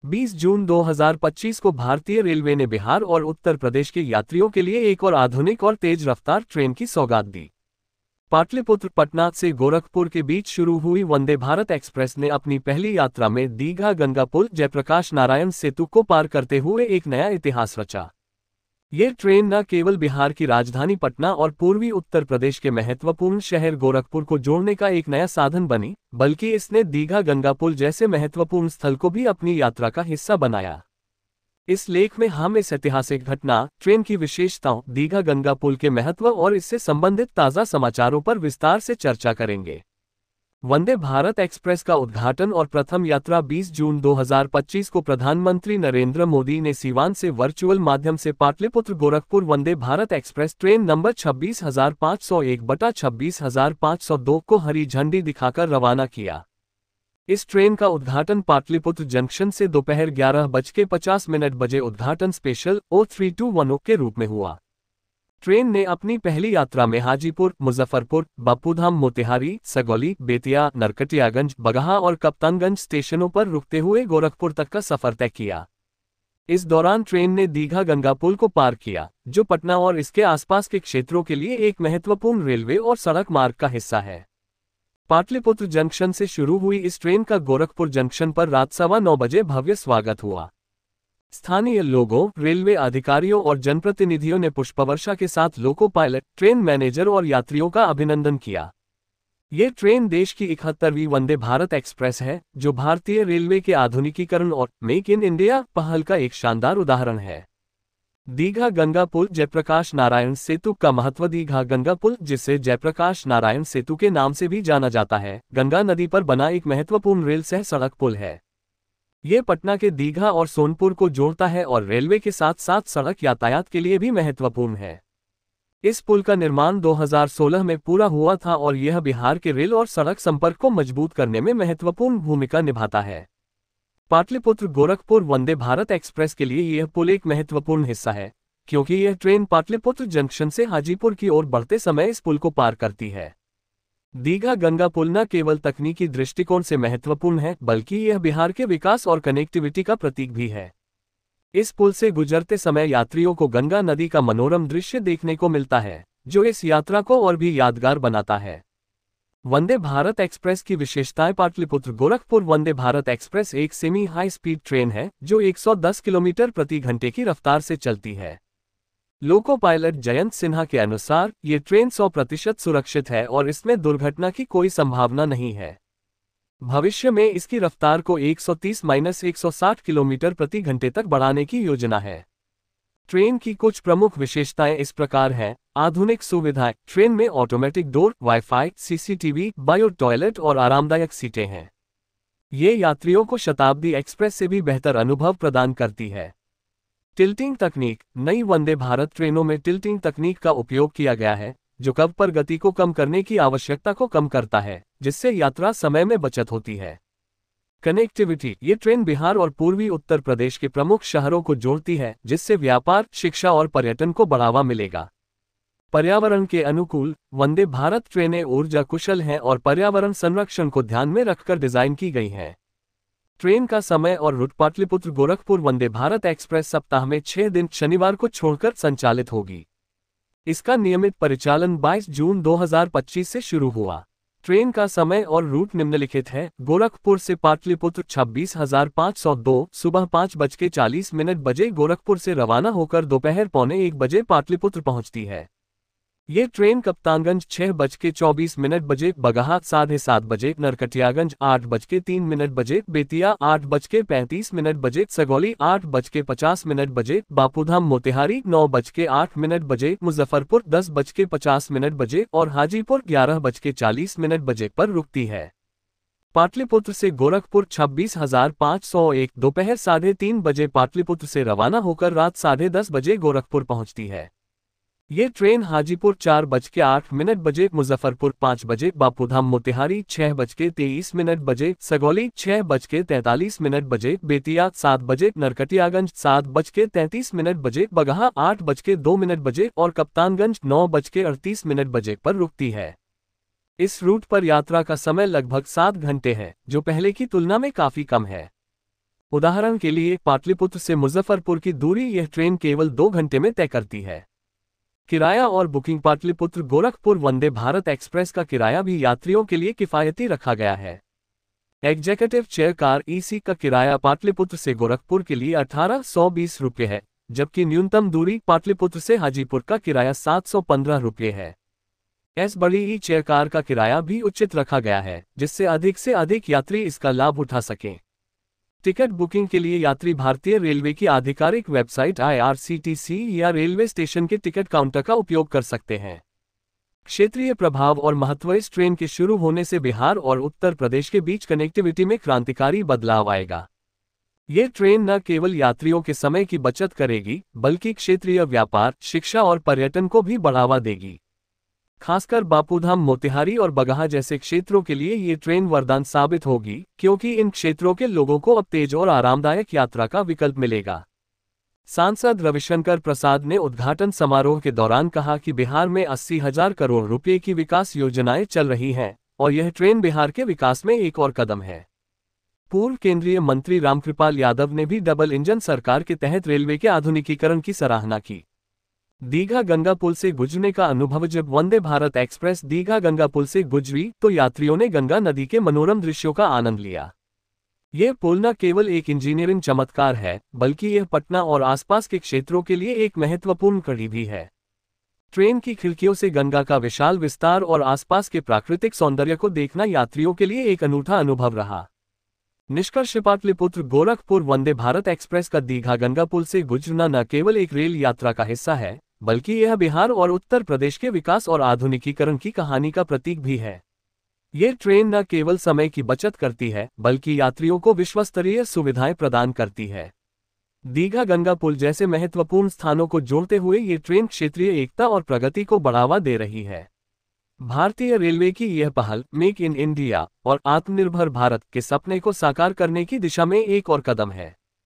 20 जून 2025 को भारतीय रेलवे ने बिहार और उत्तर प्रदेश के यात्रियों के लिए एक और आधुनिक और तेज रफ्तार ट्रेन की सौगात दी। पाटलिपुत्र पटना से गोरखपुर के बीच शुरू हुई वंदे भारत एक्सप्रेस ने अपनी पहली यात्रा में दीघा गंगा पुल जयप्रकाश नारायण सेतु को पार करते हुए एक नया इतिहास रचा। ये ट्रेन न केवल बिहार की राजधानी पटना और पूर्वी उत्तर प्रदेश के महत्वपूर्ण शहर गोरखपुर को जोड़ने का एक नया साधन बनी, बल्कि इसने दीघा गंगा पुल जैसे महत्वपूर्ण स्थल को भी अपनी यात्रा का हिस्सा बनाया। इस लेख में हम इस ऐतिहासिक घटना, ट्रेन की विशेषताओं, दीघा गंगा पुल के महत्व और इससे संबंधित ताज़ा समाचारों पर विस्तार से चर्चा करेंगे। वंदे भारत एक्सप्रेस का उद्घाटन और प्रथम यात्रा 20 जून 2025 को प्रधानमंत्री नरेंद्र मोदी ने सीवान से वर्चुअल माध्यम से Pataliputra Gorakhpur Vande Bharat express train number 26,501/26,502 को हरी झंडी दिखाकर रवाना किया। इस ट्रेन का उद्घाटन पाटलिपुत्र जंक्शन से दोपहर 11:50 बजे उद्घाटन स्पेशल O3210 के रूप में हुआ। ट्रेन ने अपनी पहली यात्रा में हाजीपुर, मुजफ्फरपुर, बापूधाम, मोतिहारी, सगौली, बेतिया, नरकटियागंज, बगहा और कप्तानगंज स्टेशनों पर रुकते हुए गोरखपुर तक का सफर तय किया। इस दौरान ट्रेन ने दीघा गंगा पुल को पार किया, जो पटना और इसके आसपास के क्षेत्रों के लिए एक महत्वपूर्ण रेलवे और सड़क मार्ग का हिस्सा है। पाटलिपुत्र जंक्शन से शुरू हुई इस ट्रेन का गोरखपुर जंक्शन पर रात 9:15 बजे भव्य स्वागत हुआ। स्थानीय लोगों, रेलवे अधिकारियों और जनप्रतिनिधियों ने पुष्पवर्षा के साथ लोको पायलट, ट्रेन मैनेजर और यात्रियों का अभिनंदन किया। ये ट्रेन देश की 71वीं वंदे भारत एक्सप्रेस है, जो भारतीय रेलवे के आधुनिकीकरण और मेक इन इंडिया पहल का एक शानदार उदाहरण है। दीघा गंगा पुल जयप्रकाश नारायण सेतु का महत्व। दीघा गंगा पुल, जिसे जयप्रकाश नारायण सेतु के नाम से भी जाना जाता है, गंगा नदी पर बना एक महत्वपूर्ण रेल सह सड़क पुल है। ये पटना के दीघा और सोनपुर को जोड़ता है और रेलवे के साथ साथ सड़क यातायात के लिए भी महत्वपूर्ण है। इस पुल का निर्माण 2016 में पूरा हुआ था और यह बिहार के रेल और सड़क संपर्क को मजबूत करने में महत्वपूर्ण भूमिका निभाता है। पाटलिपुत्र गोरखपुर वंदे भारत एक्सप्रेस के लिए यह पुल एक महत्वपूर्ण हिस्सा है, क्योंकि यह ट्रेन पाटलिपुत्र जंक्शन से हाजीपुर की ओर बढ़ते समय इस पुल को पार करती है। दीघा गंगा पुल न केवल तकनीकी दृष्टिकोण से महत्वपूर्ण है, बल्कि यह बिहार के विकास और कनेक्टिविटी का प्रतीक भी है। इस पुल से गुजरते समय यात्रियों को गंगा नदी का मनोरम दृश्य देखने को मिलता है, जो इस यात्रा को और भी यादगार बनाता है। वंदे भारत एक्सप्रेस की विशेषताएं। पाटलिपुत्र गोरखपुर वंदे भारत एक्सप्रेस एक सेमी हाई स्पीड ट्रेन है, जो 110 किलोमीटर प्रति घंटे की रफ्तार से चलती है। लोको पायलट जयंत सिन्हा के अनुसार ये ट्रेन 100% सुरक्षित है और इसमें दुर्घटना की कोई संभावना नहीं है। भविष्य में इसकी रफ्तार को 130-160 किलोमीटर प्रति घंटे तक बढ़ाने की योजना है। ट्रेन की कुछ प्रमुख विशेषताएं इस प्रकार हैं। आधुनिक सुविधाएं। ट्रेन में automatic door, wifi, CCTV, bio toilet और आरामदायक सीटें हैं। ये यात्रियों को शताब्दी एक्सप्रेस से भी बेहतर अनुभव प्रदान करती है। टिल्टिंग तकनीक। नई वंदे भारत ट्रेनों में टिल्टिंग तकनीक का उपयोग किया गया है, जो कर्व पर गति को कम करने की आवश्यकता को कम करता है, जिससे यात्रा समय में बचत होती है। कनेक्टिविटी। ये ट्रेन बिहार और पूर्वी उत्तर प्रदेश के प्रमुख शहरों को जोड़ती है, जिससे व्यापार, शिक्षा और पर्यटन को बढ़ावा मिलेगा। पर्यावरण के अनुकूल। वंदे भारत ट्रेनें ऊर्जा कुशल हैं और पर्यावरण संरक्षण को ध्यान में रखकर डिजाइन की गई हैं। ट्रेन का समय और रूट। पाटलिपुत्र गोरखपुर वंदे भारत एक्सप्रेस सप्ताह में 6 दिन शनिवार को छोड़कर संचालित होगी। इसका नियमित परिचालन 22 जून 2025 से शुरू हुआ। ट्रेन का समय और रूट निम्नलिखित है। गोरखपुर से पाटलिपुत्र 26,502 सुबह 5:40 बजे गोरखपुर से रवाना होकर दोपहर 1:15 बजे पाटलिपुत्र पहुंचती है। ये ट्रेन कप्तानगंज 6:24 बजे, बगहा 7:30 बजे, नरकटियागंज 8:03 बजे, बेतिया 8:35 बजे, सगौली 8:50 बजे, बापूधाम मोतिहारी 9:08 बजे, मुजफ्फरपुर 10:50 बजे और हाजीपुर 11:40 बजे पर रुकती है। पाटलिपुत्र से गोरखपुर 26,501 दोपहर 3:30 बजे पाटलिपुत्र से रवाना होकर रात 10:30 बजे गोरखपुर पहुंचती है। ये ट्रेन हाजीपुर 4:08 बजे, मुजफ्फरपुर 5 बजे, बापूधाम मोतिहारी 6:23 बजे, सगौली 6:43 बजे, बेतिया 7 बजे, नरकटियागंज 7:33 बजे, बगहा 8:02 बजे और कप्तानगंज 9:38 बजे पर रुकती है। इस रूट पर यात्रा का समय लगभग 7 घंटे है, जो पहले की तुलना में काफी कम है। उदाहरण के लिए पाटलिपुत्र से मुजफ्फरपुर की दूरी यह ट्रेन केवल 2 घंटे में तय करती है। किराया और बुकिंग पाटलिपुत्र गोरखपुर वंदे भारत एक्सप्रेस का किराया भी यात्रियों के लिए किफायती रखा गया है। एग्जीक्यूटिव चेयर कार ईसी का किराया पाटलिपुत्र से गोरखपुर के लिए 1820 रुपये है, जबकि न्यूनतम दूरी पाटलिपुत्र से हाजीपुर का किराया 715 रुपये है। एस बड़ी ई चेयर कार का किराया भी उचित रखा गया है, जिससे अधिक से अधिक यात्री इसका लाभ उठा सकें। टिकट बुकिंग के लिए यात्री भारतीय रेलवे की आधिकारिक वेबसाइट IRCTC या रेलवे स्टेशन के टिकट काउंटर का उपयोग कर सकते हैं। क्षेत्रीय प्रभाव और महत्व। इस ट्रेन के शुरू होने से बिहार और उत्तर प्रदेश के बीच कनेक्टिविटी में क्रांतिकारी बदलाव आएगा। ये ट्रेन न केवल यात्रियों के समय की बचत करेगी, बल्कि क्षेत्रीय व्यापार, शिक्षा और पर्यटन को भी बढ़ावा देगी। खासकर बापूधाम, मोतिहारी और बगहा जैसे क्षेत्रों के लिए ये ट्रेन वरदान साबित होगी, क्योंकि इन क्षेत्रों के लोगों को अब तेज और आरामदायक यात्रा का विकल्प मिलेगा। सांसद रविशंकर प्रसाद ने उद्घाटन समारोह के दौरान कहा कि बिहार में 80,000 करोड़ रुपए की विकास योजनाएं चल रही हैं और यह ट्रेन बिहार के विकास में एक और कदम है। पूर्व केंद्रीय मंत्री रामकृपाल यादव ने भी डबल इंजन सरकार के तहत रेलवे के आधुनिकीकरण की सराहना की। दीघा गंगा पुल से गुजरने का अनुभव। जब वंदे भारत एक्सप्रेस दीघा गंगा पुल से गुजरी तो यात्रियों ने गंगा नदी के मनोरम दृश्यों का आनंद लिया। यह पुल न केवल एक इंजीनियरिंग चमत्कार है, बल्कि यह पटना और आसपास के क्षेत्रों के लिए एक महत्वपूर्ण कड़ी भी है। ट्रेन की खिड़कियों से गंगा का विशाल विस्तार और आसपास के प्राकृतिक सौंदर्य को देखना यात्रियों के लिए एक अनूठा अनुभव रहा। निष्कर्ष, पाटलिपुत्र गोरखपुर वंदे भारत एक्सप्रेस का दीघा गंगा पुल से गुजरना न केवल एक रेल यात्रा का हिस्सा है, बल्कि यह बिहार और उत्तर प्रदेश के विकास और आधुनिकीकरण की कहानी का प्रतीक भी है। ये ट्रेन न केवल समय की बचत करती है, बल्कि यात्रियों को विश्वस्तरीय सुविधाएं प्रदान करती है। दीघा गंगा पुल जैसे महत्वपूर्ण स्थानों को जोड़ते हुए ये ट्रेन क्षेत्रीय एकता और प्रगति को बढ़ावा दे रही है। भारतीय रेलवे की यह पहल मेक इन इंडिया और आत्मनिर्भर भारत के सपने को साकार करने की दिशा में एक और कदम है।